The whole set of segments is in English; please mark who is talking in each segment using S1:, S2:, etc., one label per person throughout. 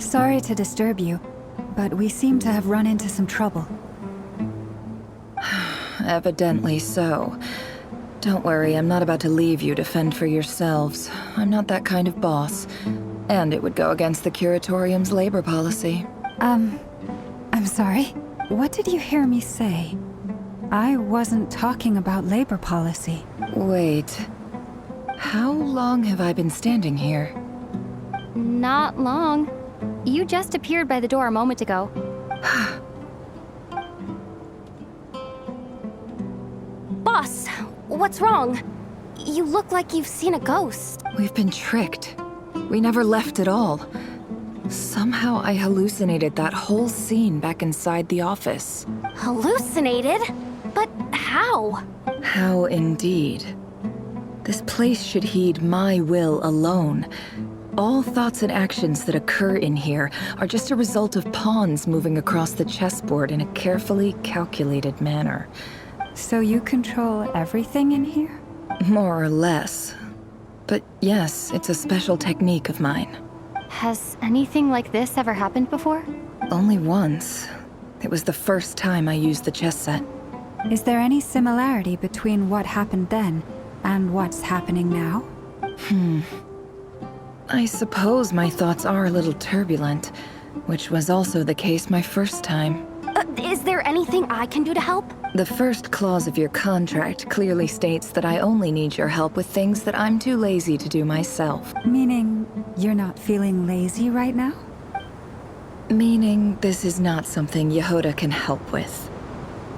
S1: Sorry to disturb you, but we seem to have run into some trouble.
S2: Evidently so. Don't worry, I'm not about to leave you to fend for yourselves. I'm not that kind of boss. And it would go against the Curatorium's labor policy.
S1: I'm sorry. What did you hear me say? I wasn't talking about labor policy.
S2: Wait. How long have I been standing here?
S3: Not long. You just appeared by the door a moment ago. Boss, what's wrong? You look like you've seen a ghost.
S2: We've been tricked. We never left at all. Somehow I hallucinated that whole scene back inside the office.
S3: Hallucinated? But how?
S2: How indeed. This place should heed my will alone. All thoughts and actions that occur in here are just a result of pawns moving across the chessboard in a carefully calculated manner.
S1: So you control everything in here?
S2: More or less. But yes, it's a special technique of mine.
S3: Has anything like this ever happened before?
S2: Only once. It was the first time I used the chess set.
S1: Is there any similarity between what happened then and what's happening now?
S2: I suppose my thoughts are a little turbulent, which was also the case my first time.
S3: Is there anything I can do to help?
S2: The first clause of your contract clearly states that I only need your help with things that I'm too lazy to do myself.
S1: Meaning, you're not feeling lazy right now?
S2: Meaning, this is not something Yehoda can help with.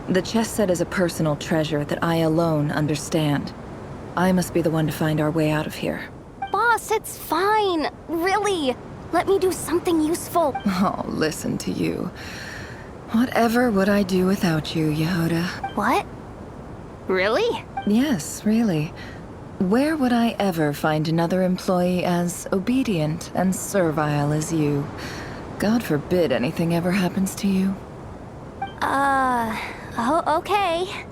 S2: The chess set is a personal treasure that I alone understand. I must be the one to find our way out of here.
S3: Boss, it's fine. Really. Let me do something useful.
S2: Oh, listen to you. Whatever would I do without you, Yehoda?
S3: What? Really?
S2: Yes, really. Where would I ever find another employee as obedient and servile as you? God forbid anything ever happens to you.
S3: Oh, okay.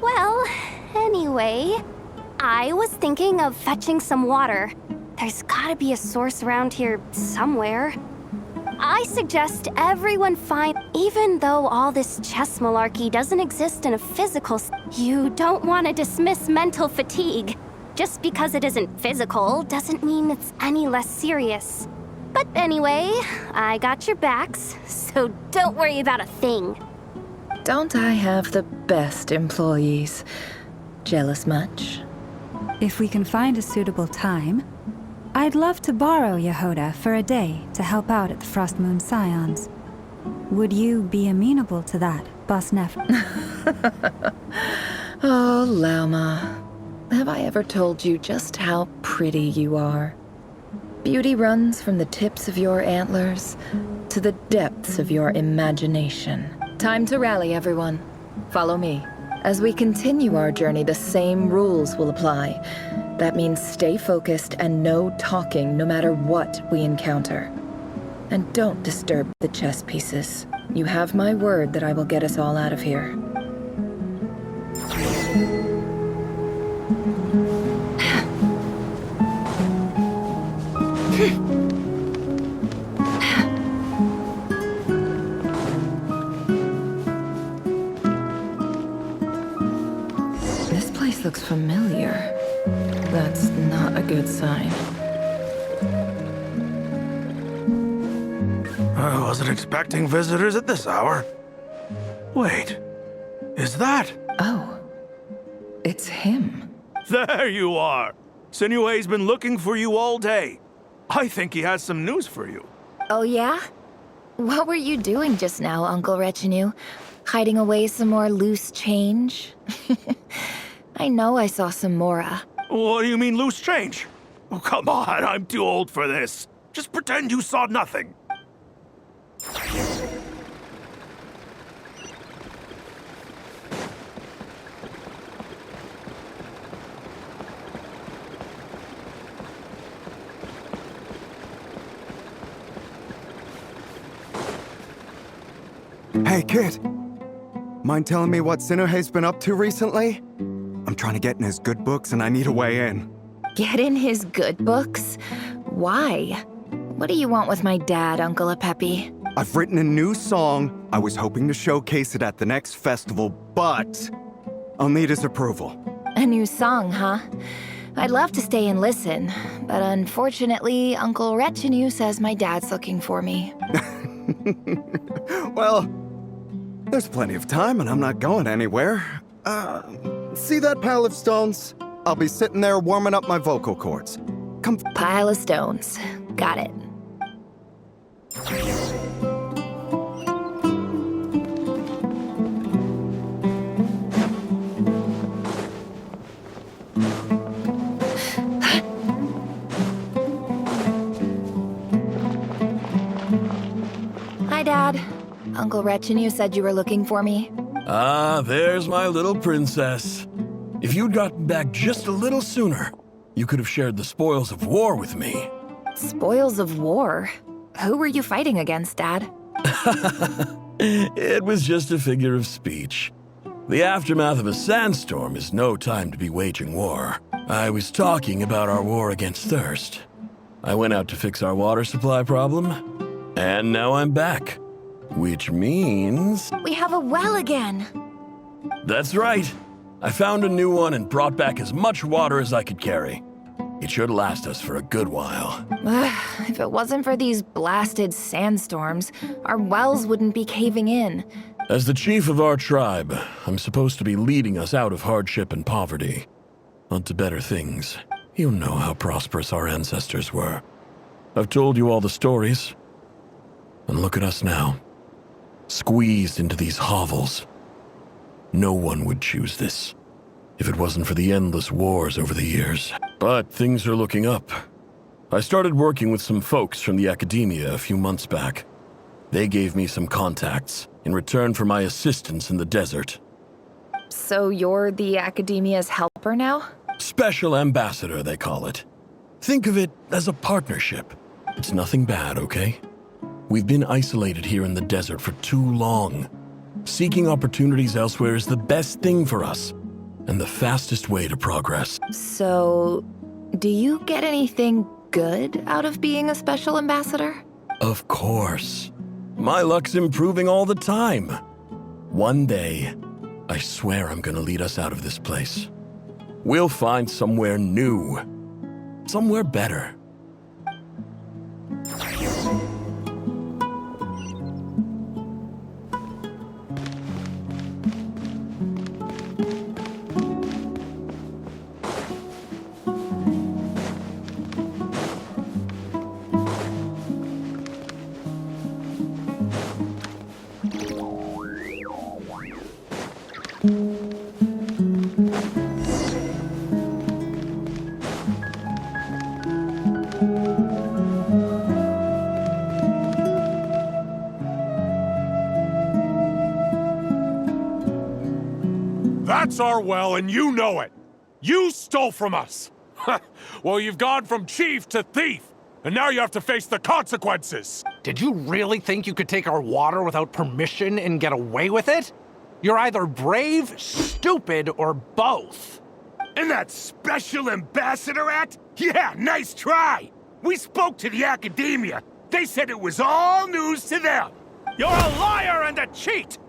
S3: Well, anyway, I was thinking of fetching some water. There's gotta be a source around here somewhere. I suggest everyone find, even though all this chess malarkey doesn't exist in a physical you don't want to dismiss mental fatigue. Just because it isn't physical doesn't mean it's any less serious. But anyway, I got your backs, so don't worry about a thing.
S2: Don't I have the best employees? Jealous much?
S1: If we can find a suitable time, I'd love to borrow Yehoda for a day to help out at the Frost Moon Scions. Would you be amenable to that, Boss Neff?
S2: Oh, Lauma. Have I ever told you just how pretty you are? Beauty runs from the tips of your antlers to the depths of your imagination. Time to rally, everyone. Follow me. As we continue our journey, the same rules will apply. That means stay focused and no talking no matter what we encounter. And don't disturb the chess pieces. You have my word that I will get us all out of here. This place looks familiar. That's not a good sign.
S4: I wasn't expecting visitors at this hour. Wait, is that?
S2: Oh, it's him.
S4: There you are! Sinue's been looking for you all day. I think he has some news for you.
S5: Oh yeah? What were you doing just now, Uncle Retinue? Hiding away some more loose change? I know I saw some Mora.
S4: What do you mean loose change? Oh, come on, I'm too old for this. Just pretend you saw nothing.
S6: Hey, kid. Mind telling me what Sinuhe's been up to recently? I'm trying to get in his good books and I need a way in.
S5: Get in his good books? Why? What do you want with my dad, Uncle Apepi?
S6: I've written a new song. I was hoping to showcase it at the next festival, but I'll need his approval.
S5: A new song, huh? I'd love to stay and listen, but unfortunately, Uncle Retinue says my dad's looking for me.
S6: Well, there's plenty of time and I'm not going anywhere. See that pile of stones? I'll be sitting there warming up my vocal cords. Come.
S5: Pile of stones. Got it. Hi, Dad. Uncle Retinue said you were looking for me.
S7: Ah, there's my little princess. If you'd gotten back just a little sooner, you could have shared the spoils of war with me.
S5: Spoils of war? Who were you fighting against, Dad?
S7: It was just a figure of speech. The aftermath of a sandstorm is no time to be waging war. I was talking about our war against thirst. I went out to fix our water supply problem, and now I'm back. Which means...
S5: We have a well again!
S7: That's right. I found a new one and brought back as much water as I could carry. It should last us for a good while.
S5: If it wasn't for these blasted sandstorms, our wells wouldn't be caving in.
S7: As the chief of our tribe, I'm supposed to be leading us out of hardship and poverty, onto better things. You know how prosperous our ancestors were. I've told you all the stories. And look at us now, squeezed into these hovels. No one would choose this, if it wasn't for the endless wars over the years. But things are looking up. I started working with some folks from the academia a few months back. They gave me some contacts in return for my assistance in the desert.
S5: So you're the academia's helper now?
S7: Special ambassador, they call it. Think of it as a partnership. It's nothing bad, okay? We've been isolated here in the desert for too long. Seeking opportunities elsewhere is the best thing for us, and the fastest way to progress.
S5: So, do you get anything good out of being a special ambassador?
S7: Of course. My luck's improving all the time. One day, I swear I'm gonna lead us out of this place. We'll find somewhere new. Somewhere better.
S8: That's our well, and you know it. You stole from us. Well, you've gone from chief to thief, and now you have to face the consequences.
S9: Did you really think you could take our water without permission and get away with it? You're either brave, stupid, or both.
S4: And that special ambassador act? Yeah, nice try. We spoke to the academia. They said it was all news to them. You're a liar and a cheat!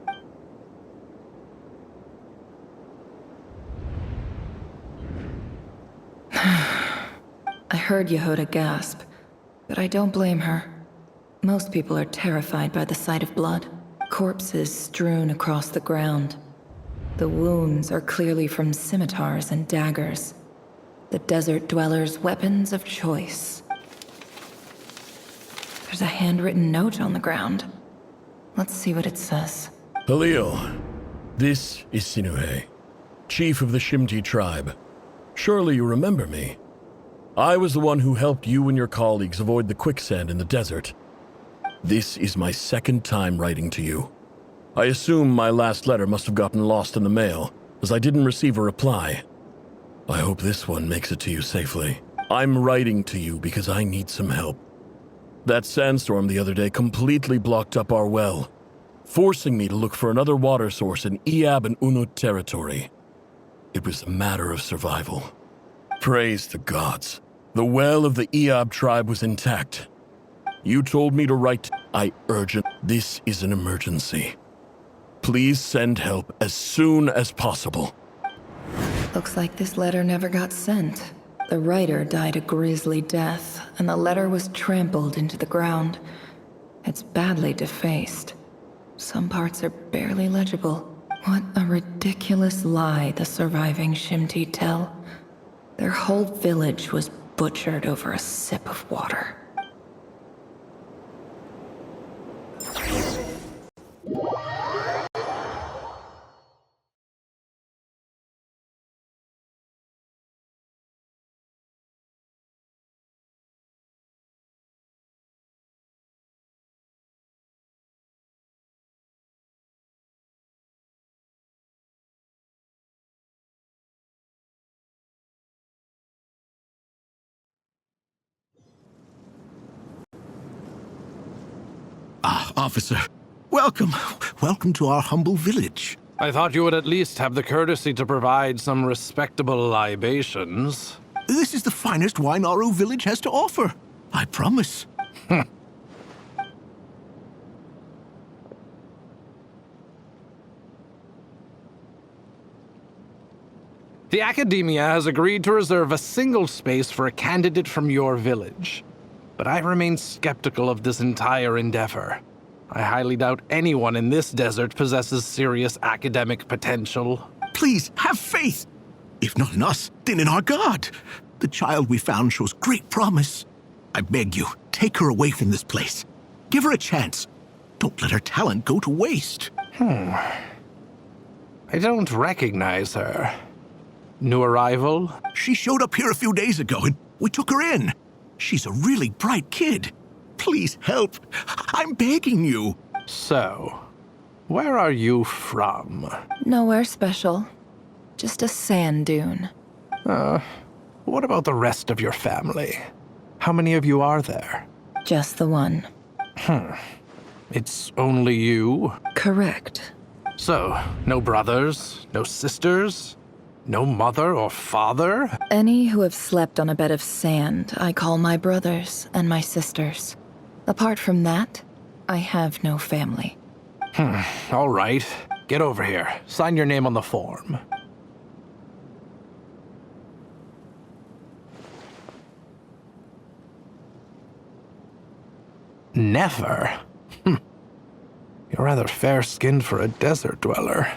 S2: I heard Yehoda gasp, but I don't blame her. Most people are terrified by the sight of blood. Corpses strewn across the ground. The wounds are clearly from scimitars and daggers. The desert dwellers' weapons of choice. There's a handwritten note on the ground. Let's see what it says.
S7: Halil, this is Sinuhe, chief of the Shimti tribe. Surely you remember me. I was the one who helped you and your colleagues avoid the quicksand in the desert. This is my second time writing to you. I assume my last letter must have gotten lost in the mail, as I didn't receive a reply. I hope this one makes it to you safely. I'm writing to you because I need some help. That sandstorm the other day completely blocked up our well, forcing me to look for another water source in Iab and Unut territory. It was a matter of survival. Praise the gods. The well of the Iab tribe was intact. You told me to write. I urgent. This is an emergency. Please send help as soon as possible.
S2: Looks like this letter never got sent. The writer died a grisly death, and the letter was trampled into the ground. It's badly defaced. Some parts are barely legible. What a ridiculous lie the surviving Shimti tell. Their whole village was butchered over a sip of water.
S10: Officer, welcome. Welcome to our humble village.
S9: I thought you would at least have the courtesy to provide some respectable libations.
S10: This is the finest wine Aru village has to offer. I promise.
S9: The Academia has agreed to reserve a single space for a candidate from your village. But I remain skeptical of this entire endeavor. I highly doubt anyone in this desert possesses serious academic potential.
S10: Please, have faith. If not in us, then in our God. The child we found shows great promise. I beg you, take her away from this place. Give her a chance. Don't let her talent go to waste.
S9: I don't recognize her. New arrival?
S10: She showed up here a few days ago and we took her in. She's a really bright kid. Please help. I'm begging you.
S9: So, where are you from?
S2: Nowhere special. Just a sand dune.
S9: What about the rest of your family? How many of you are there?
S2: Just the one.
S9: It's only you?
S2: Correct.
S9: So, no brothers, no sisters, no mother or father?
S2: Any who have slept on a bed of sand, I call my brothers and my sisters. Apart from that, I have no family.
S9: All right. Get over here. Sign your name on the form. Never? You're rather fair-skinned for a desert dweller.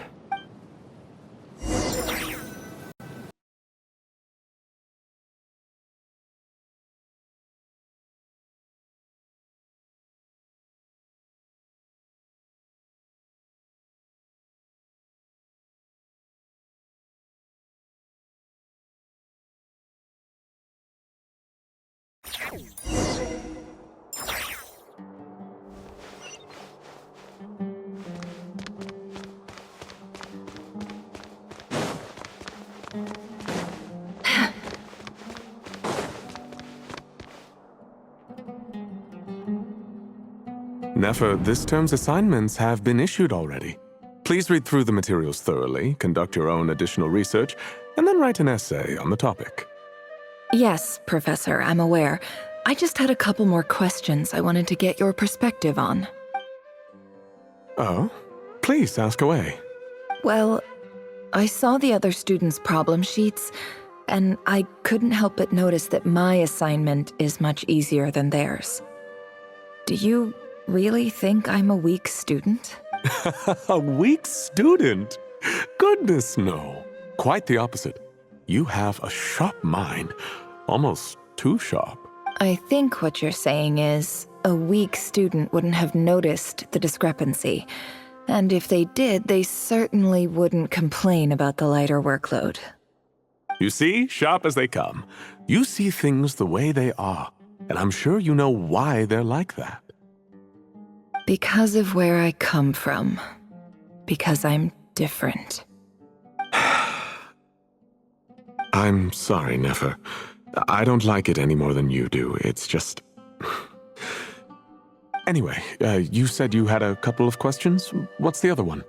S11: Nefer, this term's assignments have been issued already. Please read through the materials thoroughly, conduct your own additional research, and then write an essay on the topic.
S2: Yes, Professor, I'm aware. I just had a couple more questions I wanted to get your perspective on.
S11: Oh? Please, ask away.
S2: Well, I saw the other students' problem sheets, and I couldn't help but notice that my assignment is much easier than theirs. Do you really think I'm a weak student?
S11: A weak student? Goodness, no. Quite the opposite. You have a sharp mind. Almost too sharp.
S2: I think what you're saying is, a weak student wouldn't have noticed the discrepancy. And if they did, they certainly wouldn't complain about the lighter workload.
S11: You see, sharp as they come. You see things the way they are. And I'm sure you know why they're like that.
S2: Because of where I come from. Because I'm different.
S11: I'm sorry, Nefer. I don't like it any more than you do. It's just... Anyway, you said you had a couple of questions. What's the other one?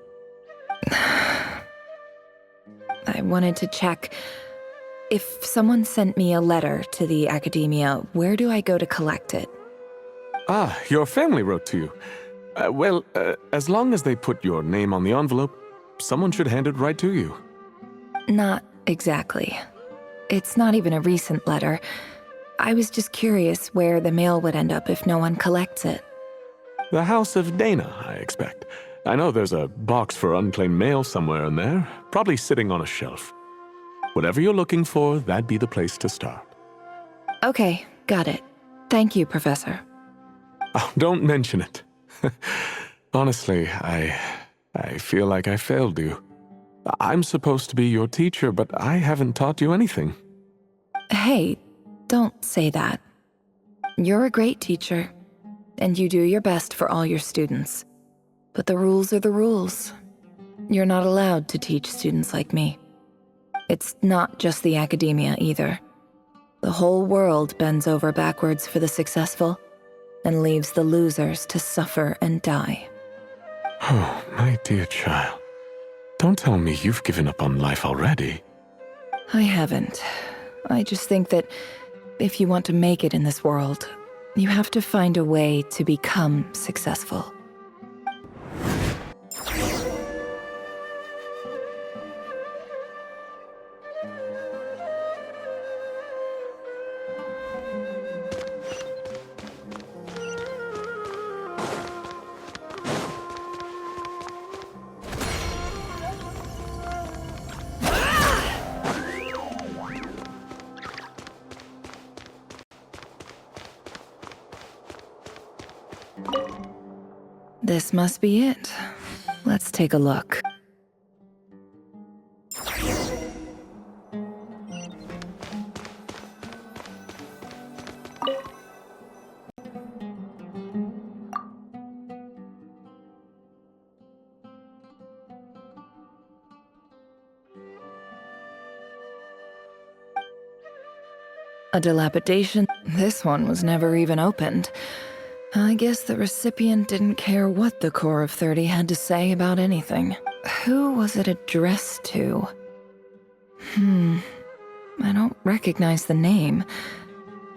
S2: I wanted to check. If someone sent me a letter to the Academia, where do I go to collect it?
S11: Ah, your family wrote to you. As long as they put your name on the envelope, someone should hand it right to you.
S2: Not exactly. It's not even a recent letter. I was just curious where the mail would end up if no one collects it.
S11: The House of Dana, I expect. I know there's a box for unclaimed mail somewhere in there, probably sitting on a shelf. Whatever you're looking for, that'd be the place to start.
S2: Okay, got it. Thank you, Professor.
S11: Oh, don't mention it. Honestly, I feel like I failed you. I'm supposed to be your teacher, but I haven't taught you anything.
S2: Hey, don't say that. You're a great teacher, and you do your best for all your students. But the rules are the rules. You're not allowed to teach students like me. It's not just the academia either. The whole world bends over backwards for the successful and leaves the losers to suffer and die.
S11: Oh, my dear child. Don't tell me you've given up on life already.
S2: I haven't. I just think that if you want to make it in this world, you have to find a way to become successful. This must be it. Let's take a look. A dilapidation. This one was never even opened. I guess the recipient didn't care what the Core of 30 had to say about anything. Who was it addressed to? I don't recognize the name,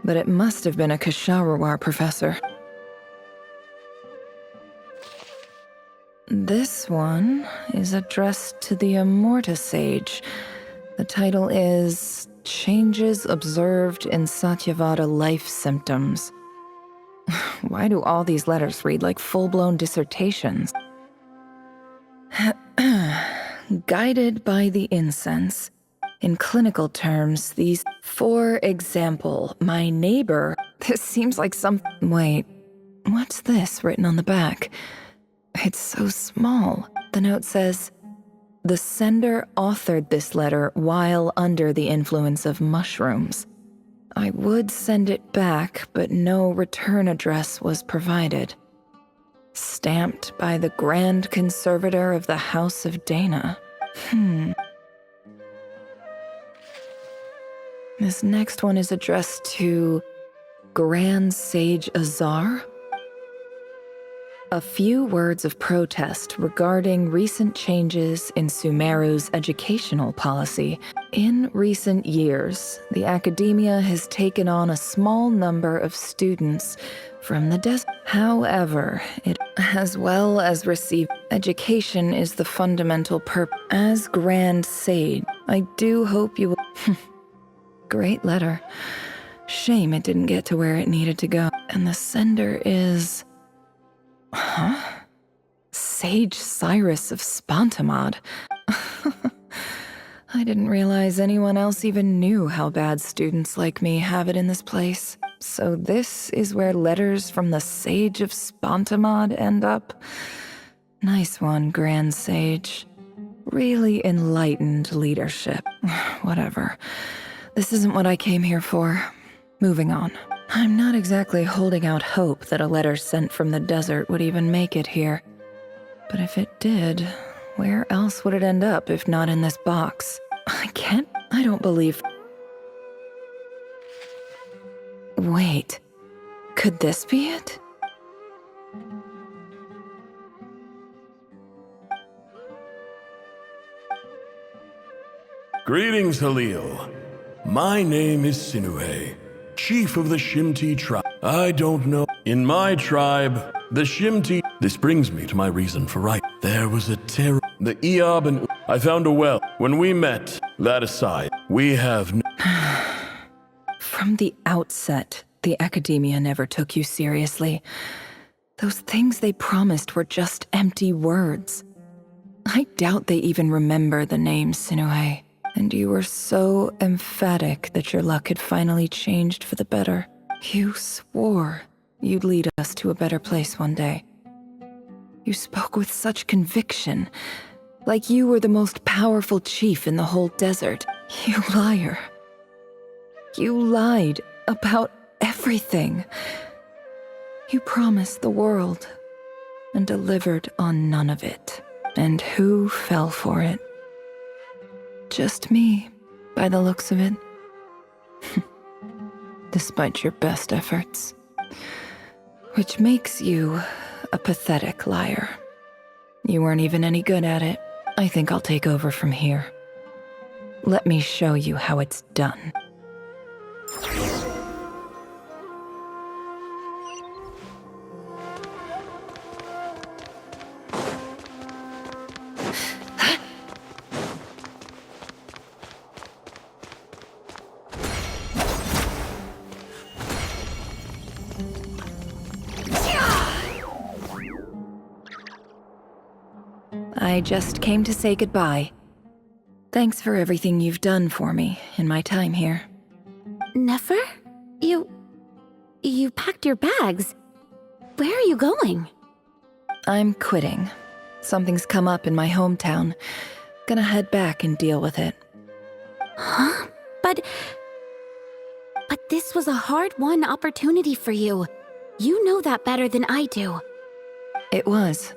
S2: but it must have been a Ksharawar professor. This one is addressed to the Immorta Sage. The title is Changes Observed in Satyavada Life Symptoms. Why do all these letters read like full-blown dissertations? Guided by the incense. In clinical terms, these... For example, my neighbor... This seems like some... Wait, what's this written on the back? It's so small. The note says, the sender authored this letter while under the influence of mushrooms. I would send it back, but no return address was provided. Stamped by the Grand Conservator of the House of Dana. This next one is addressed to Grand Sage Azar? A few words of protest regarding recent changes in Sumeru's educational policy. In recent years, the academia has taken on a small number of students from the desert. However, it as well as receive education is the fundamental purpose. As Grand Sage, I do hope you will... Great letter. Shame it didn't get to where it needed to go. And the sender is... Huh? Sage Cyrus of Spontamod. I didn't realize anyone else even knew how bad students like me have it in this place. So this is where letters from the Sage of Spontamod end up? Nice one, Grand Sage. Really enlightened leadership. Whatever. This isn't what I came here for. Moving on. I'm not exactly holding out hope that a letter sent from the desert would even make it here. But if it did, where else would it end up if not in this box? I don't believe... Wait, could this be it?
S7: Greetings, Halil. My name is Sinuhe, chief of the Shimti tribe. I don't know. In my tribe, the Shimti... This brings me to my reason for writing. There was a terror... The Eob and... I found a well. When we met, that aside, we have...
S2: From the outset, the Academia never took you seriously. Those things they promised were just empty words. I doubt they even remember the name Sinuhe. And you were so emphatic that your luck had finally changed for the better. You swore you'd lead us to a better place one day. You spoke with such conviction, like you were the most powerful chief in the whole desert. You liar. You lied about everything. You promised the world and delivered on none of it. And who fell for it? Just me, by the looks of it. Despite your best efforts. Which makes you a pathetic liar. You weren't even any good at it. I think I'll take over from here. Let me show you how it's done. I just came to say goodbye. Thanks for everything you've done for me in my time here.
S3: Nefer? You packed your bags. Where are you going?
S2: I'm quitting. Something's come up in my hometown. Gonna head back and deal with it.
S3: Huh? But this was a hard-won opportunity for you. You know that better than I do.
S2: It was,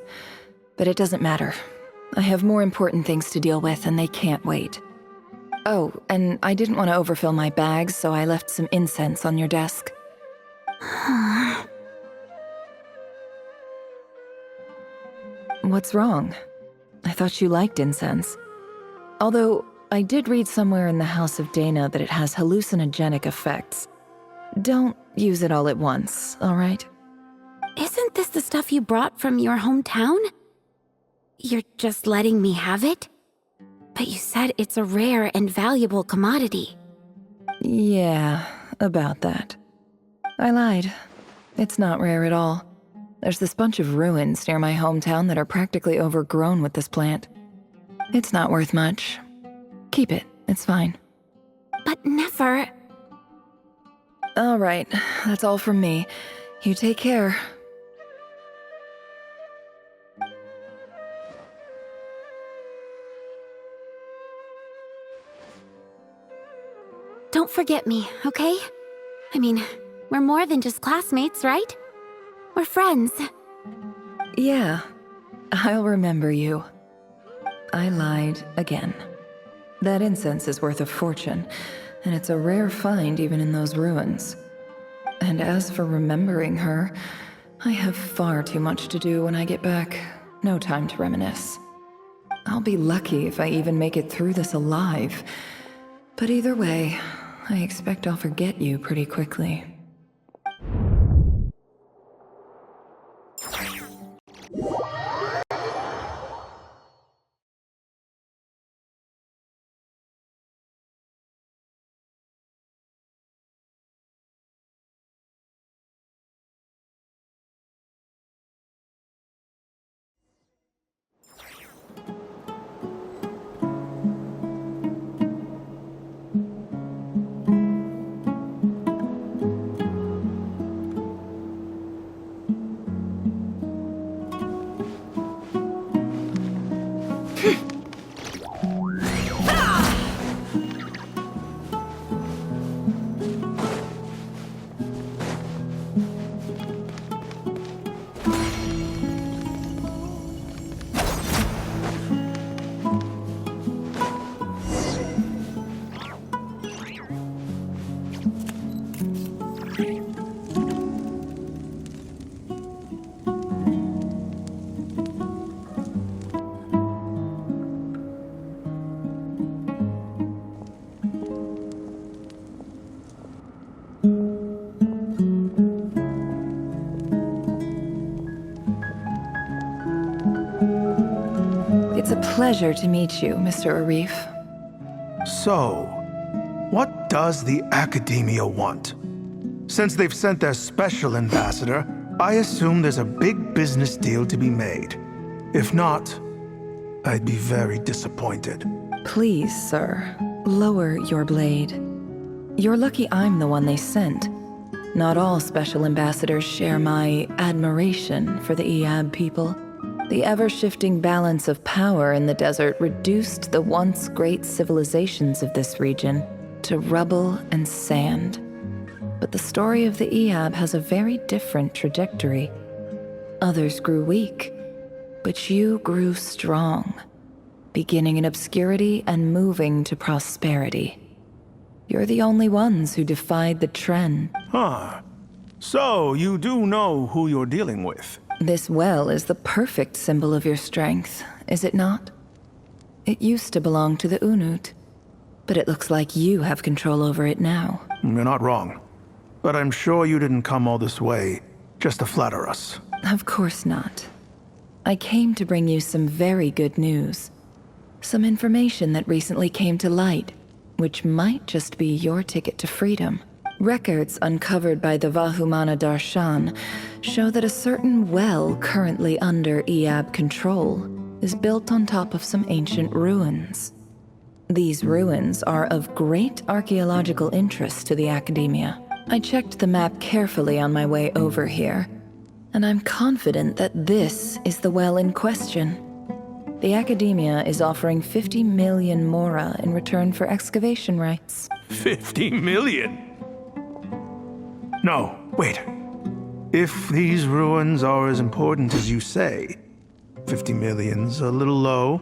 S2: but it doesn't matter. I have more important things to deal with, and they can't wait. Oh, and I didn't want to overfill my bags, so I left some incense on your desk. What's wrong? I thought you liked incense. Although, I did read somewhere in the House of Dana that it has hallucinogenic effects. Don't use it all at once, all right?
S3: Isn't this the stuff you brought from your hometown? You're just letting me have it? But you said it's a rare and valuable commodity.
S2: Yeah, about that. I lied. It's not rare at all. There's this bunch of ruins near my hometown that are practically overgrown with this plant. It's not worth much. Keep it, it's fine.
S3: But Nefer...
S2: All right, that's all from me. You take care.
S3: Don't forget me, okay? I mean, we're more than just classmates, right? We're friends.
S2: Yeah, I'll remember you. I lied again. That incense is worth a fortune, and it's a rare find even in those ruins. And as for remembering her, I have far too much to do when I get back. No time to reminisce. I'll be lucky if I even make it through this alive. But either way, I expect I'll forget you pretty quickly. It's a pleasure to meet you, Mr. Arif.
S12: So, what does the Academia want? Since they've sent their special ambassador, I assume there's a big business deal to be made. If not, I'd be very disappointed.
S2: Please, sir, lower your blade. You're lucky I'm the one they sent. Not all special ambassadors share my admiration for the Eab people. The ever-shifting balance of power in the desert reduced the once great civilizations of this region to rubble and sand. But the story of the Eab has a very different trajectory. Others grew weak, but you grew strong, beginning in obscurity and moving to prosperity. You're the only ones who defied the trend.
S12: Huh. So, you do know who you're dealing with?
S2: This well is the perfect symbol of your strength, is it not? It used to belong to the Unut, but it looks like you have control over it now.
S12: You're not wrong. But I'm sure you didn't come all this way just to flatter us.
S2: Of course not. I came to bring you some very good news. Some information that recently came to light, which might just be your ticket to freedom. Records uncovered by the Vahumana Darshan show that a certain well currently under Eab control is built on top of some ancient ruins. These ruins are of great archaeological interest to the Academia. I checked the map carefully on my way over here, and I'm confident that this is the well in question. The Academia is offering 50 million mora in return for excavation rights.
S12: 50 million? No, wait. If these ruins are as important as you say, 50 million's a little low,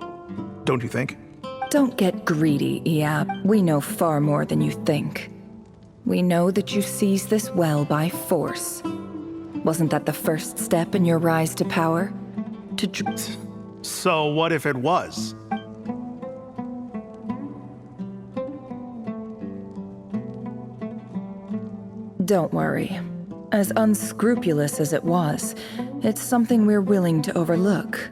S12: don't you think?
S2: Don't get greedy, Eab. We know far more than you think. We know that you seized this well by force. Wasn't that the first step in your rise to power?
S12: So what if it was?
S2: Don't worry. As unscrupulous as it was, it's something we're willing to overlook.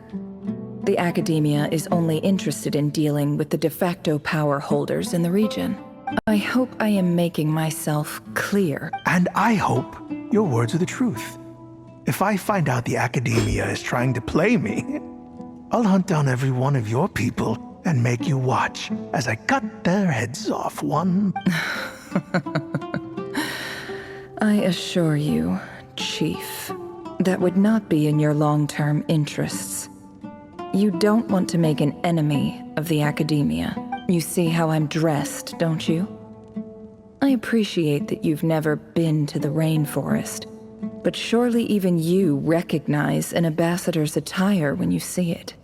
S2: The Academia is only interested in dealing with the de facto power holders in the region. I hope I am making myself clear.
S12: And I hope your words are the truth. If I find out the Academia is trying to play me, I'll hunt down every one of your people and make you watch as I cut their heads off one.
S2: I assure you, Chief, that would not be in your long-term interests. You don't want to make an enemy of the Academia. You see how I'm dressed, don't you? I appreciate that you've never been to the rainforest, but surely even you recognize an ambassador's attire when you see it.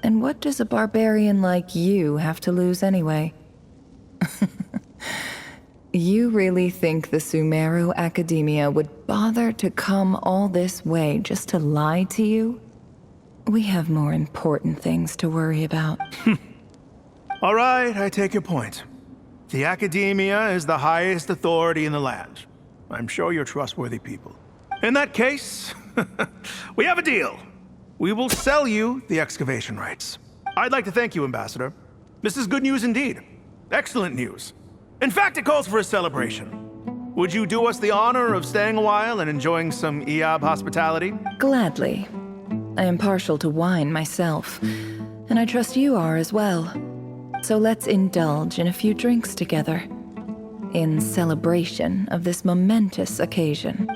S2: And what does a barbarian like you have to lose anyway? You really think the Sumeru Academia would bother to come all this way just to lie to you? We have more important things to worry about.
S12: All right, I take your point. The Academia is the highest authority in the land. I'm sure you're trustworthy people. In that case, we have a deal. We will sell you the excavation rights. I'd like to thank you, Ambassador. This is good news indeed. Excellent news. In fact, it calls for a celebration. Would you do us the honor of staying a while and enjoying some Eab hospitality?
S2: Gladly. I am partial to wine myself, and I trust you are as well. So let's indulge in a few drinks together, in celebration of this momentous occasion.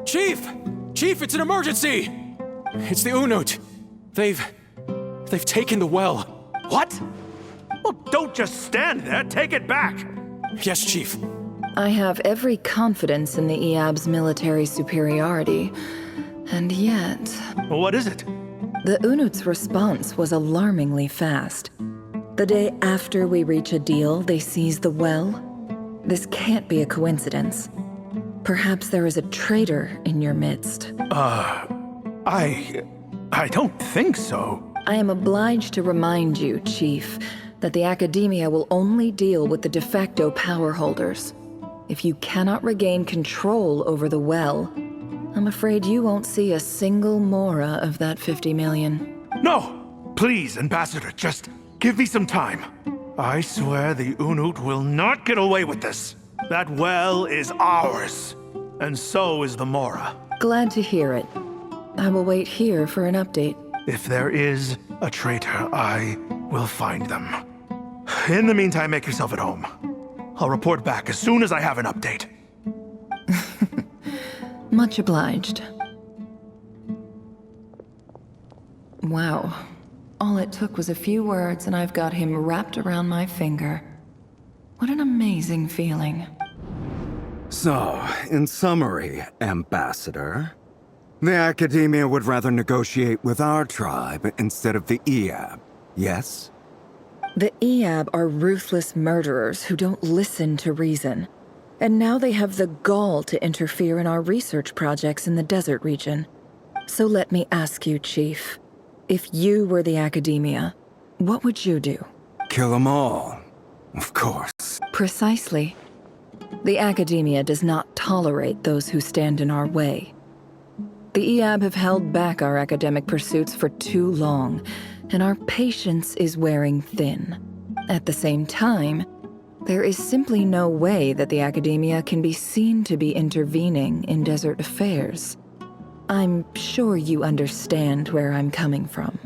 S13: Chief! Chief, it's an emergency! It's the Unut. They've taken the well.
S12: What? Well, don't just stand there. Take it back.
S13: Yes, Chief.
S2: I have every confidence in the Eab's military superiority, and yet...
S12: What is it?
S2: The Unut's response was alarmingly fast. The day after we reach a deal, they seize the well. This can't be a coincidence. Perhaps there is a traitor in your midst.
S12: I don't think so.
S2: I am obliged to remind you, Chief, that the Academia will only deal with the de facto power holders. If you cannot regain control over the well, I'm afraid you won't see a single mora of that 50 million.
S12: No! Please, Ambassador, just give me some time. I swear the Unut will not get away with this. That well is ours, and so is the mora.
S2: Glad to hear it. I will wait here for an update.
S12: If there is a traitor, I will find them. In the meantime, make yourself at home. I'll report back as soon as I have an update.
S2: Much obliged. Wow. All it took was a few words and I've got him wrapped around my finger. What an amazing feeling.
S6: So, in summary, Ambassador, the Academia would rather negotiate with our tribe instead of the Eab, yes?
S2: The Eab are ruthless murderers who don't listen to reason. And now they have the gall to interfere in our research projects in the desert region. So let me ask you, Chief. If you were the Academia, what would you do?
S6: Kill them all, of course.
S2: Precisely. The Academia does not tolerate those who stand in our way. The Eab have held back our academic pursuits for too long, and our patience is wearing thin. At the same time, there is simply no way that the Academia can be seen to be intervening in desert affairs. I'm sure you understand where I'm coming from.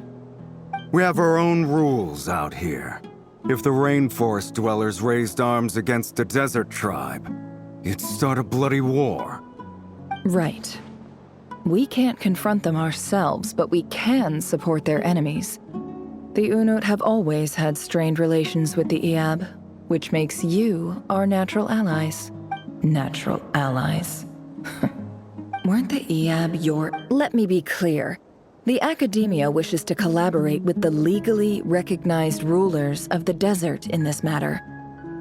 S6: We have our own rules out here. If the rainforest dwellers raised arms against a desert tribe, it'd start a bloody war.
S2: Right. We can't confront them ourselves, but we can support their enemies. The Unut have always had strained relations with the Eab, which makes you our natural allies. Natural allies. Weren't the Eab your... Let me be clear. The Academia wishes to collaborate with the legally recognized rulers of the desert in this matter.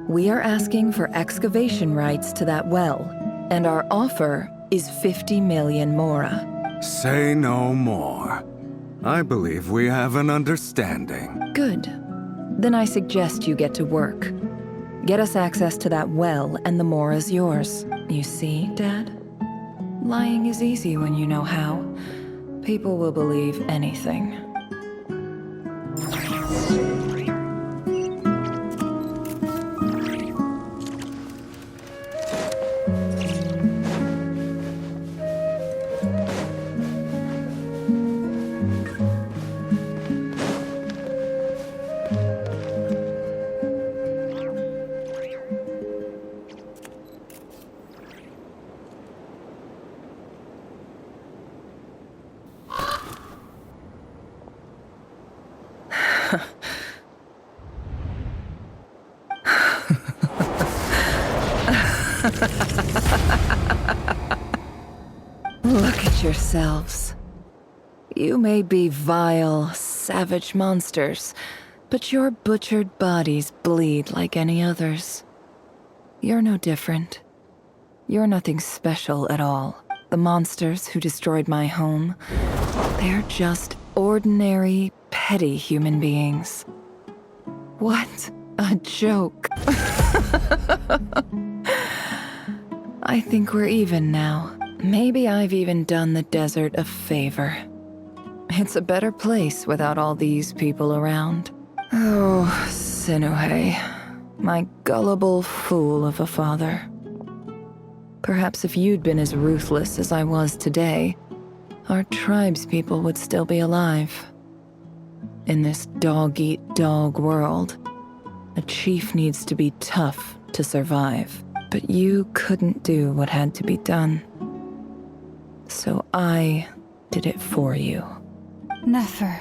S2: We are asking for excavation rights to that well, and our offer is 50 million mora.
S6: Say no more. I believe we have an understanding.
S2: Good. Then I suggest you get to work. Get us access to that well, and the mora's yours. You see, Dad? Lying is easy when you know how. People will believe anything. Look at yourselves. You may be vile, savage monsters, but your butchered bodies bleed like any others. You're no different. You're nothing special at all. The monsters who destroyed my home, they're just ordinary, petty human beings. What a joke. I think we're even now. Maybe I've even done the desert a favor. It's a better place without all these people around. Oh, Sinuhe, my gullible fool of a father. Perhaps if you'd been as ruthless as I was today, our tribespeople would still be alive. In this dog-eat-dog world, a chief needs to be tough to survive. But you couldn't do what had to be done. So I did it for you.
S1: Nefer,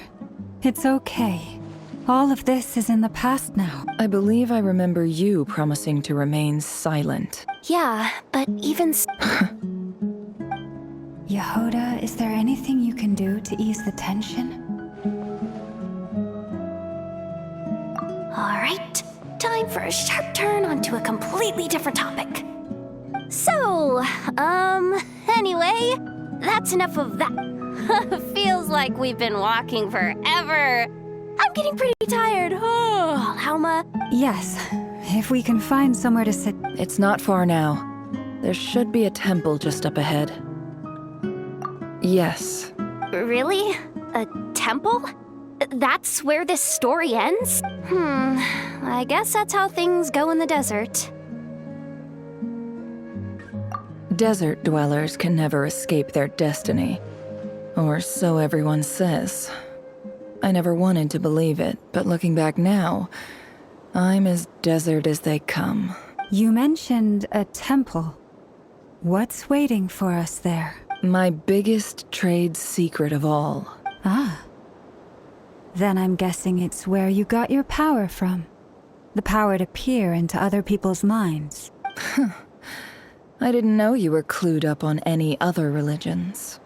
S1: it's okay. All of this is in the past now.
S2: I believe I remember you promising to remain silent.
S3: Yeah, but even
S1: Yehoda, is there anything you can do to ease the tension?
S3: All right, time for a sharp turn onto a completely different topic. So, anyway, that's enough of that. Feels like we've been walking forever. I'm getting pretty tired. Oh, Alma.
S1: Yes, if we can find somewhere to sit.
S2: It's not far now. There should be a temple just up ahead. Yes.
S3: Really? A temple? That's where this story ends? I guess that's how things go in the desert.
S2: Desert dwellers can never escape their destiny. Or so everyone says. I never wanted to believe it, but looking back now, I'm as desert as they come.
S1: You mentioned a temple. What's waiting for us there?
S2: My biggest trade secret of all.
S1: Ah. Then I'm guessing it's where you got your power from. The power to peer into other people's minds.
S2: I didn't know you were clued up on any other religions.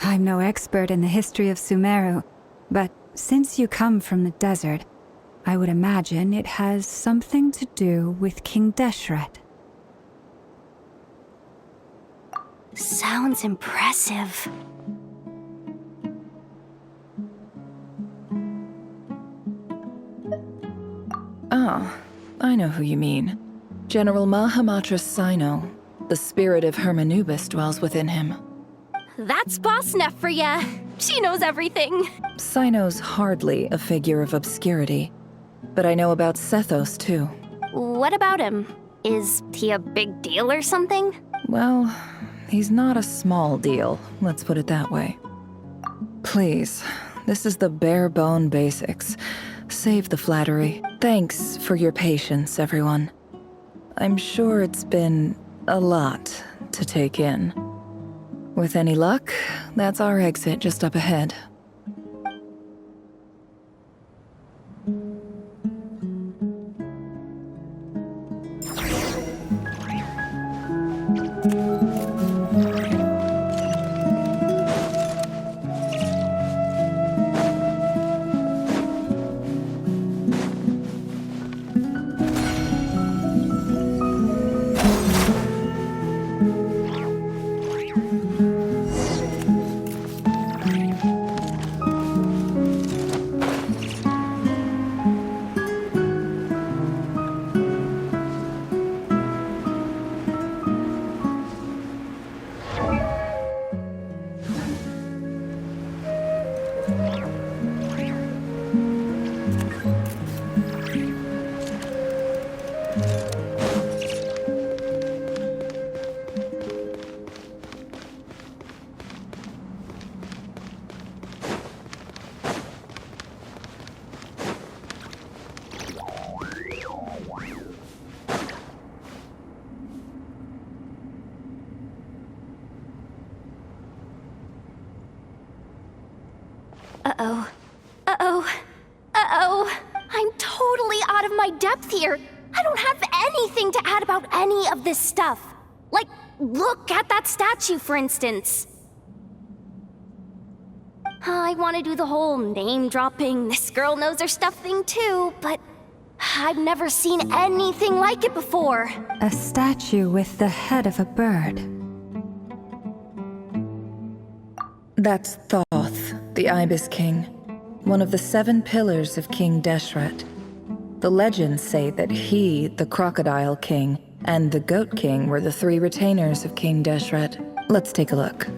S1: I'm no expert in the history of Sumeru, but since you come from the desert, I would imagine it has something to do with King Deshret.
S3: Sounds impressive.
S2: Ah, I know who you mean. General Mahamatra Sino. The spirit of Hermanubis dwells within him.
S3: That's Boss Neff for ya. She knows everything.
S2: Sino's hardly a figure of obscurity, but I know about Sethos too.
S3: What about him? Is he a big deal or something?
S2: Well, he's not a small deal, let's put it that way. Please, this is the bare bone basics. Save the flattery. Thanks for your patience, everyone. I'm sure it's been a lot to take in. With any luck, that's our exit just up ahead.
S3: Uh-oh. Uh-oh. Uh-oh. I'm totally out of my depth here. I don't have anything to add about any of this stuff. Like, look at that statue, for instance. I want to do the whole name-dropping, this girl knows her stuff thing too, but I've never seen anything like it before.
S1: A statue with the head of a bird.
S2: That's Thoth, the Ibis King, one of the 7 pillars of King Deshret. The legends say that he, the Crocodile King, and the Goat King were the 3 retainers of King Deshret. Let's take a look.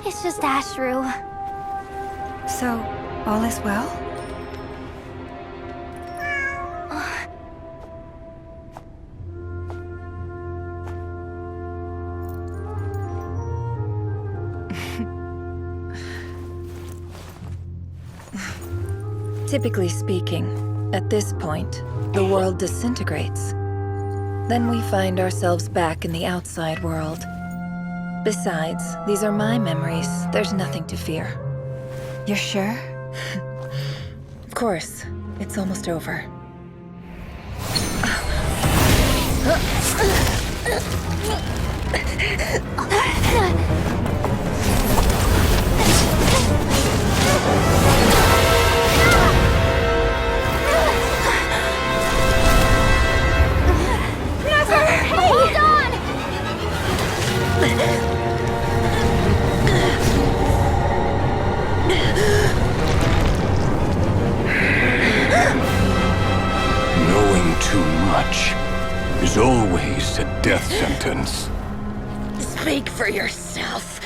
S3: It's just Ashru.
S1: So, all is well?
S2: Typically speaking, at this point, the world disintegrates. Then we find ourselves back in the outside world. Besides, these are my memories. There's nothing to fear.
S1: You're sure?
S2: Of course. It's almost over.
S3: Hold on!
S4: Knowing too much is always a death sentence.
S2: Speak for yourself.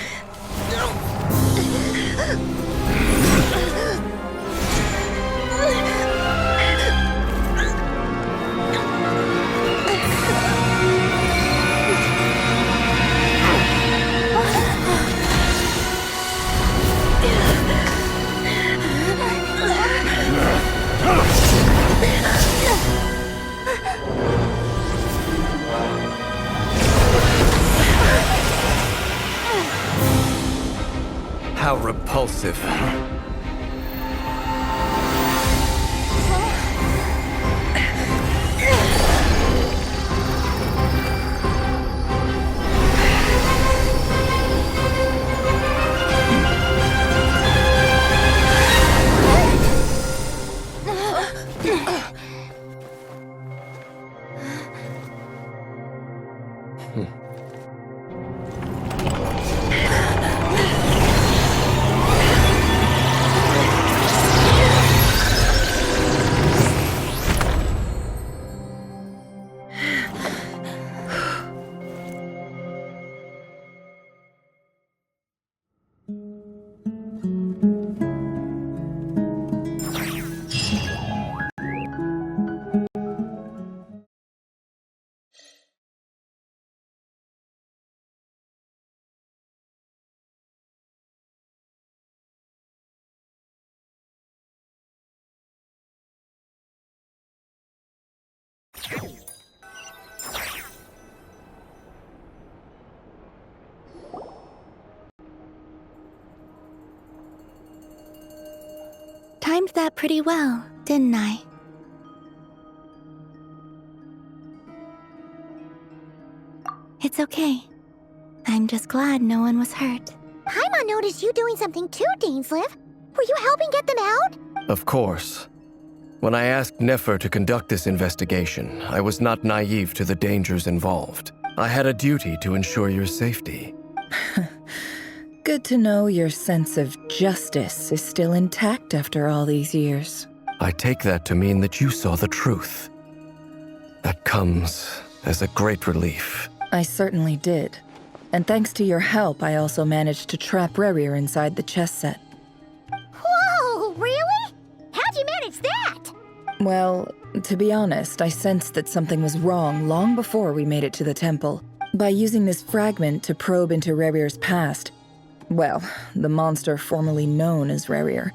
S13: How repulsive.
S5: Timed that pretty well, didn't I? It's okay. I'm just glad no one was hurt.
S14: Paimon noticed you doing something too, Dainsleif. Were you helping get them out?
S13: Of course. When I asked Nefer to conduct this investigation, I was not naive to the dangers involved. I had a duty to ensure your safety.
S2: Good to know your sense of justice is still intact after all these years.
S13: I take that to mean that you saw the truth. That comes as a great relief.
S2: I certainly did. And thanks to your help, I also managed to trap Rerir inside the chess set.
S14: Whoa, really? How'd you manage that?
S2: Well, to be honest, I sensed that something was wrong long before we made it to the temple. By using this fragment to probe into Rerir's past, well, the monster formerly known as Rerir,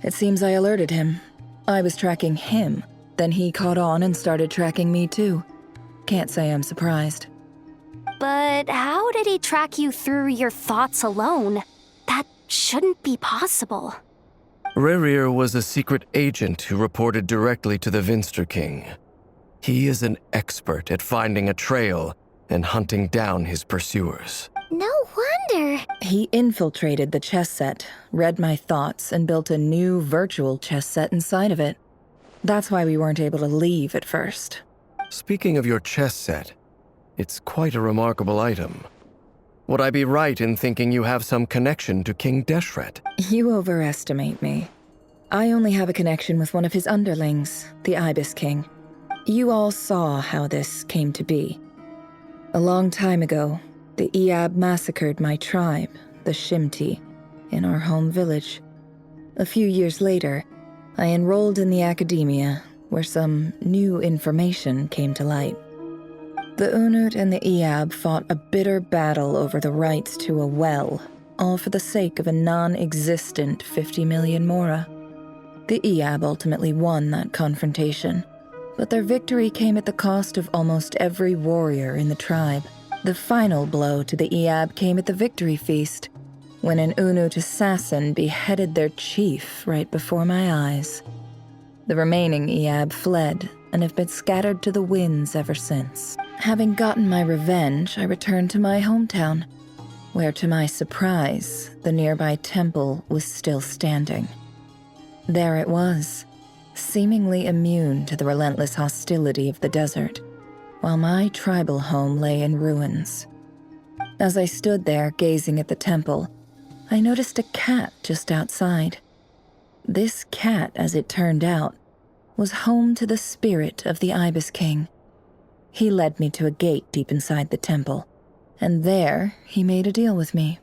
S2: it seems I alerted him. I was tracking him, then he caught on and started tracking me too. Can't say I'm surprised.
S3: But how did he track you through your thoughts alone? That shouldn't be possible.
S13: Rerir was a secret agent who reported directly to the Vinster King. He is an expert at finding a trail and hunting down his pursuers.
S14: No wonder.
S2: He infiltrated the chess set, read my thoughts, and built a new virtual chess set inside of it. That's why we weren't able to leave at first.
S13: Speaking of your chess set, it's quite a remarkable item. Would I be right in thinking you have some connection to King Deshret?
S2: You overestimate me. I only have a connection with one of his underlings, the Ibis King. You all saw how this came to be. A long time ago, the Iab massacred my tribe, the Shimti, in our home village. A few years later, I enrolled in the academia, where some new information came to light. The Unut and the Iab fought a bitter battle over the rights to a well, all for the sake of a non-existent 50 million mora. The Iab ultimately won that confrontation, but their victory came at the cost of almost every warrior in the tribe. The final blow to the Iab came at the victory feast, when an Unut assassin beheaded their chief right before my eyes. The remaining Iab fled and have been scattered to the winds ever since. Having gotten my revenge, I returned to my hometown, where to my surprise, the nearby temple was still standing. There it was, seemingly immune to the relentless hostility of the desert, while my tribal home lay in ruins. As I stood there gazing at the temple, I noticed a cat just outside. This cat, as it turned out, was home to the spirit of the Ibis King. He led me to a gate deep inside the temple, and there he made a deal with me.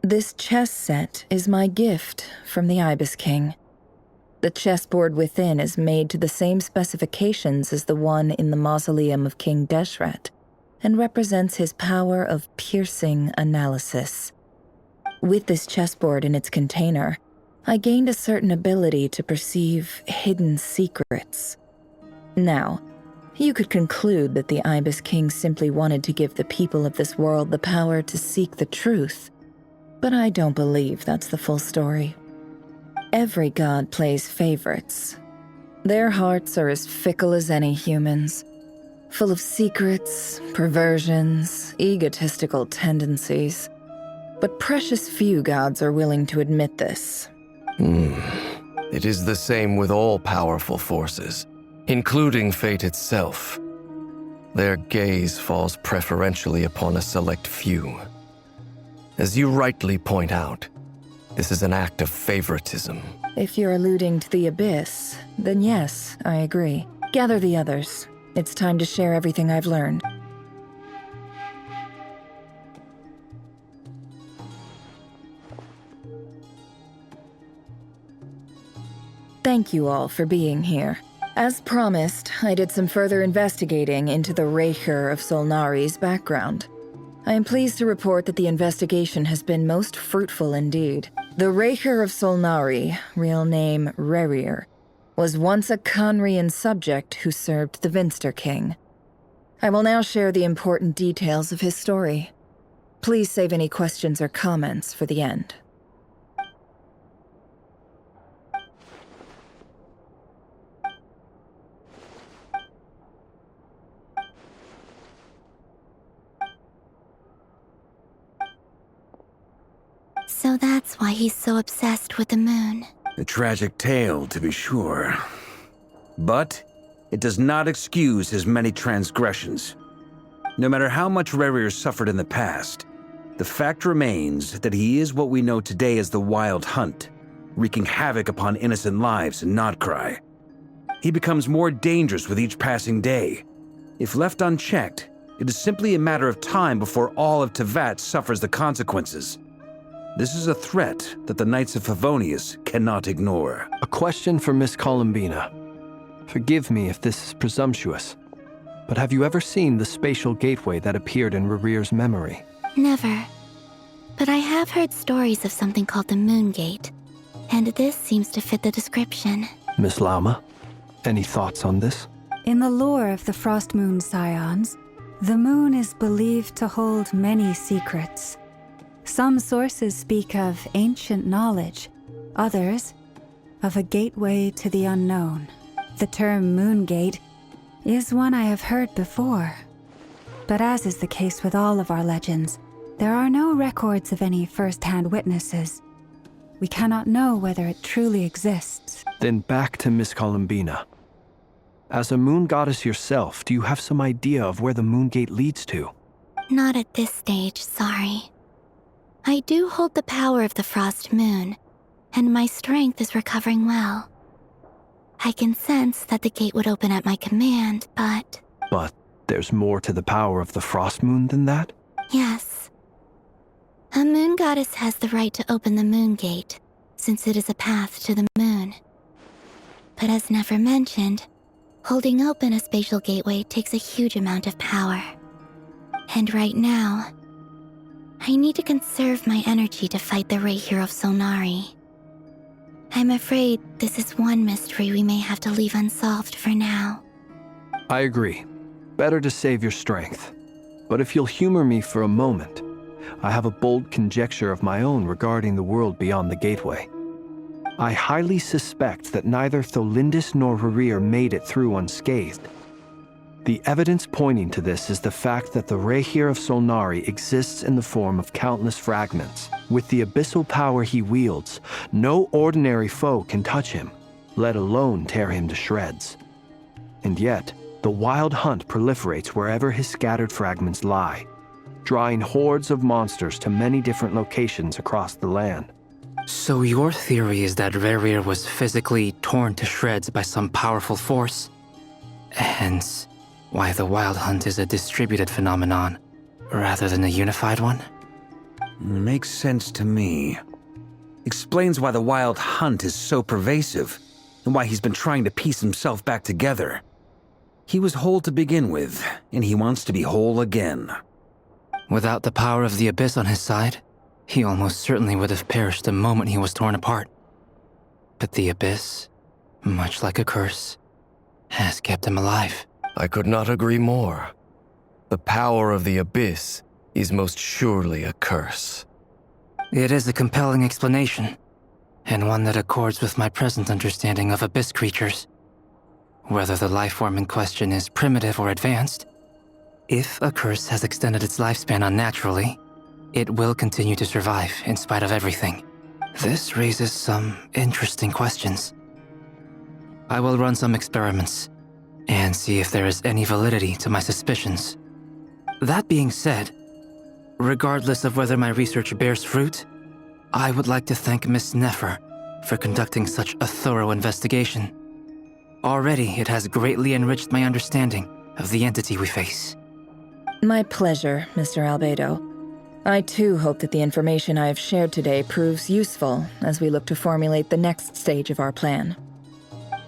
S2: This chess set is my gift from the Ibis King. The chessboard within is made to the same specifications as the one in the mausoleum of King Deshret, and represents his power of piercing analysis. With this chessboard in its container, I gained a certain ability to perceive hidden secrets. Now, you could conclude that the Ibis King simply wanted to give the people of this world the power to seek the truth, but I don't believe that's the full story. Every god plays favorites. Their hearts are as fickle as any human's, full of secrets, perversions, egotistical tendencies. But precious few gods are willing to admit this.
S13: It is the same with all powerful forces, including fate itself. Their gaze falls preferentially upon a select few. As you rightly point out, this is an act of favoritism.
S2: If you're alluding to the Abyss, then yes, I agree. Gather the others. It's time to share everything I've learned. Thank you all for being here. As promised, I did some further investigating into the Reicher of Solnari's background. I am pleased to report that the investigation has been most fruitful indeed. The Reicher of Solnari, real name Rerir, was once a Conrian subject who served the Vinster King. I will now share the important details of his story. Please save any questions or comments for the end.
S14: So that's why he's so obsessed with the moon.
S4: A tragic tale, to be sure. But it does not excuse his many transgressions. No matter how much Rerir suffered in the past, the fact remains that he is what we know today as the Wild Hunt, wreaking havoc upon innocent lives in Notcry. He becomes more dangerous with each passing day. If left unchecked, it is simply a matter of time before all of Tevat suffers the consequences. This is a threat that the Knights of Favonius cannot ignore.
S15: A question for Miss Columbina. Forgive me if this is presumptuous, but have you ever seen the spatial gateway that appeared in Rerir's memory?
S14: Never. But I have heard stories of something called the Moon Gate, and this seems to fit the description.
S15: Miss Lama, any thoughts on this?
S1: In the lore of the Frost Moon Scions, the moon is believed to hold many secrets. Some sources speak of ancient knowledge, others of a gateway to the unknown. The term Moon Gate is one I have heard before. But as is the case with all of our legends, there are no records of any first-hand witnesses. We cannot know whether it truly exists.
S15: Then back to Miss Columbina. As a moon goddess yourself, do you have some idea of where the Moon Gate leads to?
S14: Not at this stage, sorry. I do hold the power of the Frost Moon, and my strength is recovering well. I can sense that the gate would open at my command, but...
S15: But there's more to the power of the Frost Moon than that?
S14: Yes. A moon goddess has the right to open the Moon Gate, since it is a path to the moon. But as never mentioned, holding open a spatial gateway takes a huge amount of power. And right now, I need to conserve my energy to fight the Reicher of Solnari. I'm afraid this is one mystery we may have to leave unsolved for now.
S15: I agree. Better to save your strength. But if you'll humor me for a moment, I have a bold conjecture of my own regarding the world beyond the gateway. I highly suspect that neither Tholindis nor Rerir made it through unscathed. The evidence pointing to this is the fact that the Rehir of Solnari exists in the form of countless fragments. With the abyssal power he wields, no ordinary foe can touch him, let alone tear him to shreds. And yet, the wild hunt proliferates wherever his scattered fragments lie, drawing hordes of monsters to many different locations across the land.
S16: So your theory is that Rerir was physically torn to shreds by some powerful force? Hence, why the Wild Hunt is a distributed phenomenon, rather than a unified one?
S4: Makes sense to me. Explains why the Wild Hunt is so pervasive, and why he's been trying to piece himself back together. He was whole to begin with, and he wants to be whole again.
S16: Without the power of the Abyss on his side, he almost certainly would have perished the moment he was torn apart. But the Abyss, much like a curse, has kept him alive.
S13: I could not agree more. The power of the Abyss is most surely a curse.
S16: It is a compelling explanation, and one that accords with my present understanding of Abyss creatures. Whether the life form in question is primitive or advanced, if a curse has extended its lifespan unnaturally, it will continue to survive in spite of everything. This raises some interesting questions. I will run some experiments and see if there is any validity to my suspicions. That being said, regardless of whether my research bears fruit, I would like to thank Miss Nefer for conducting such a thorough investigation. Already, it has greatly enriched my understanding of the entity we face.
S2: My pleasure, Mr. Albedo. I too hope that the information I have shared today proves useful as we look to formulate the next stage of our plan.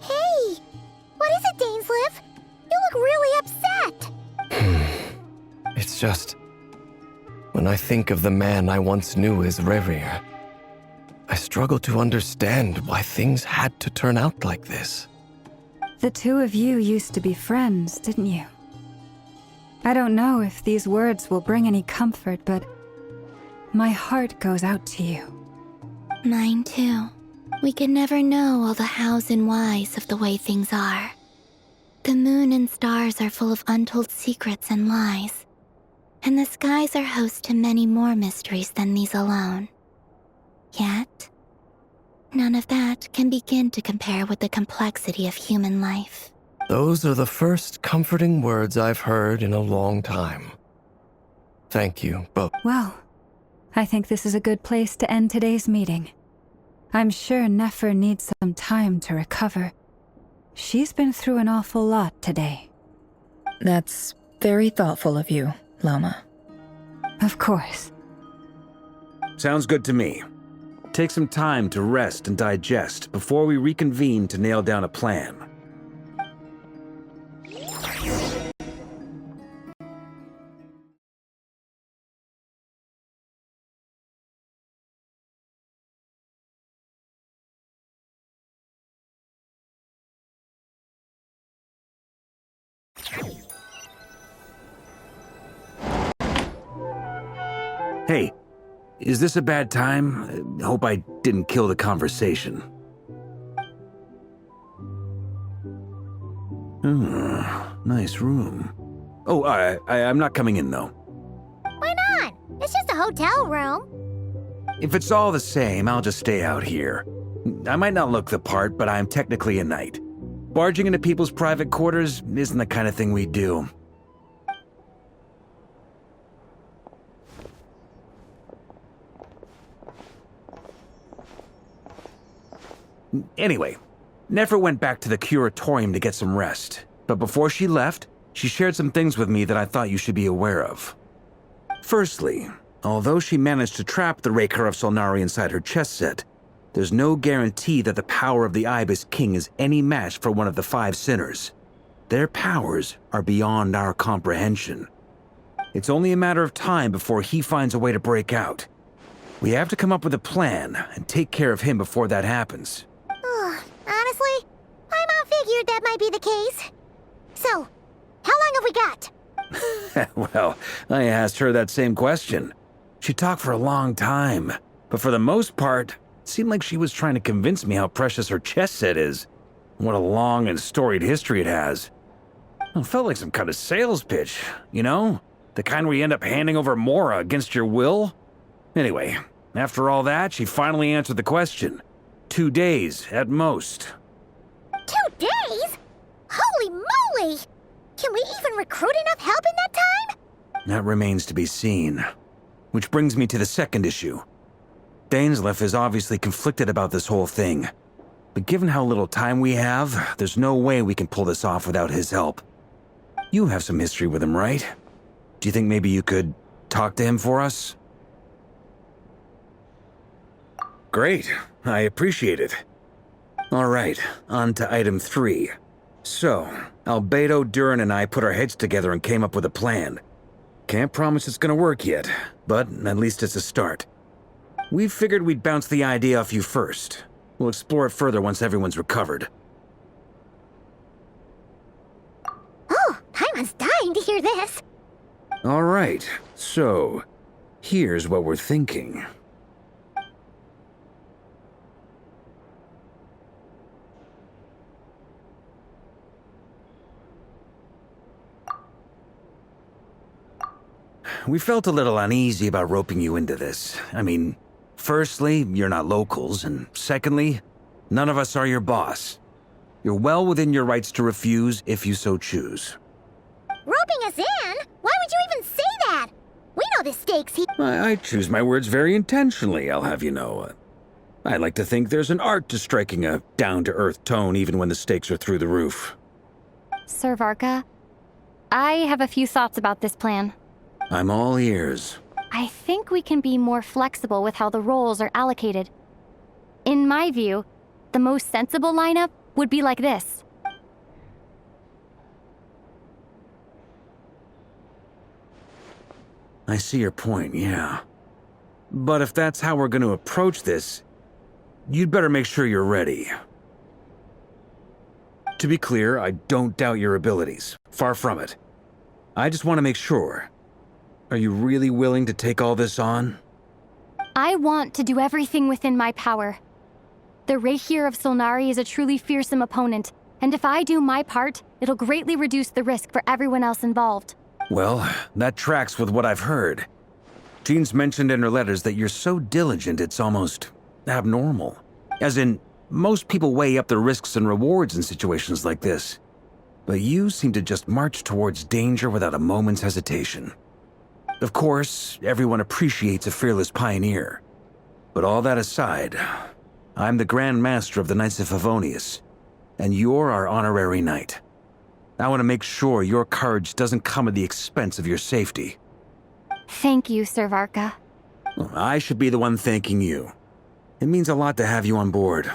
S17: Hey! What is it, Dainsleif? You look really upset!
S13: It's just... when I think of the man I once knew as Rerir, I struggle to understand why things had to turn out like this.
S1: The two of you used to be friends, didn't you? I don't know if these words will bring any comfort, but my heart goes out to you.
S14: Mine too. We could never know all the hows and whys of the way things are. The moon and stars are full of untold secrets and lies, and the skies are host to many more mysteries than these alone. Yet, none of that can begin to compare with the complexity of human life.
S13: Those are the first comforting words I've heard in a long time. Thank you both.
S1: Well, I think this is a good place to end today's meeting. I'm sure Nefer needs some time to recover. She's been through an awful lot today.
S2: That's very thoughtful of you, Lama.
S1: Of course.
S4: Sounds good to me. Take some time to rest and digest before we reconvene to nail down a plan. Hey, is this a bad time? Hope I didn't kill the conversation. Nice room. Oh, I'm not coming in, though.
S17: Why not? It's just a hotel room.
S4: If it's all the same, I'll just stay out here. I might not look the part, but I'm technically a knight. Barging into people's private quarters isn't the kind of thing we do. Anyway, Nefer went back to the curatorium to get some rest, but before she left, she shared some things with me that I thought you should be aware of. Firstly, although she managed to trap the Raker of Solnari inside her chess set, there's no guarantee that the power of the Ibis King is any match for one of the 5 sinners. Their powers are beyond our comprehension. It's only a matter of time before he finds a way to break out. We have to come up with a plan and take care of him before that happens.
S17: Honestly, my mom figured that might be the case. So, how long have we got?
S4: Well, I asked her that same question. She talked for a long time, but for the most part, it seemed like she was trying to convince me how precious her chess set is, and what a long and storied history it has. It felt like some kind of sales pitch, you know? The kind where you end up handing over Mora against your will? Anyway, after all that, she finally answered the question. 2 days, at most.
S17: 2 days? Holy moly! Can we even recruit enough help in that time?
S4: That remains to be seen. Which brings me to the second issue. Dainsleif is obviously conflicted about this whole thing. But given how little time we have, there's no way we can pull this off without his help. You have some history with him, right? Do you think maybe you could talk to him for us? Great. I appreciate it. All right, on to item 3. So, Albedo, Durin, and I put our heads together and came up with a plan. Can't promise it's gonna work yet, but at least it's a start. We figured we'd bounce the idea off you first. We'll explore it further once everyone's recovered.
S17: Oh, Paimon's dying to hear this.
S4: All right, so here's what we're thinking. We felt a little uneasy about roping you into this. I mean, firstly, you're not locals, and secondly, none of us are your boss. You're well within your rights to refuse if you so choose.
S17: Roping us in? Why would you even say that? We know the stakes he—
S4: I choose my words very intentionally, I'll have you know. I like to think there's an art to striking a down-to-earth tone even when the stakes are through the roof.
S3: Sir Varka, I have a few thoughts about this plan.
S4: I'm all ears.
S3: I think we can be more flexible with how the roles are allocated. In my view, the most sensible lineup would be like this.
S4: I see your point, yeah. But if that's how we're going to approach this, you'd better make sure you're ready. To be clear, I don't doubt your abilities. Far from it. I just want to make sure. Are you really willing to take all this on?
S3: I want to do everything within my power. The Reikir of Solnari is a truly fearsome opponent, and if I do my part, it'll greatly reduce the risk for everyone else involved.
S4: Well, that tracks with what I've heard. Jean's mentioned in her letters that you're so diligent it's almost abnormal. As in, most people weigh up the risks and rewards in situations like this. But you seem to just march towards danger without a moment's hesitation. Of course, everyone appreciates a fearless pioneer. But all that aside, I'm the Grand Master of the Knights of Favonius, and you're our honorary knight. I want to make sure your courage doesn't come at the expense of your safety.
S3: Thank you, Sir Varka.
S4: Well, I should be the one thanking you. It means a lot to have you on board.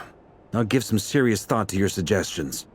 S4: I'll give some serious thought to your suggestions.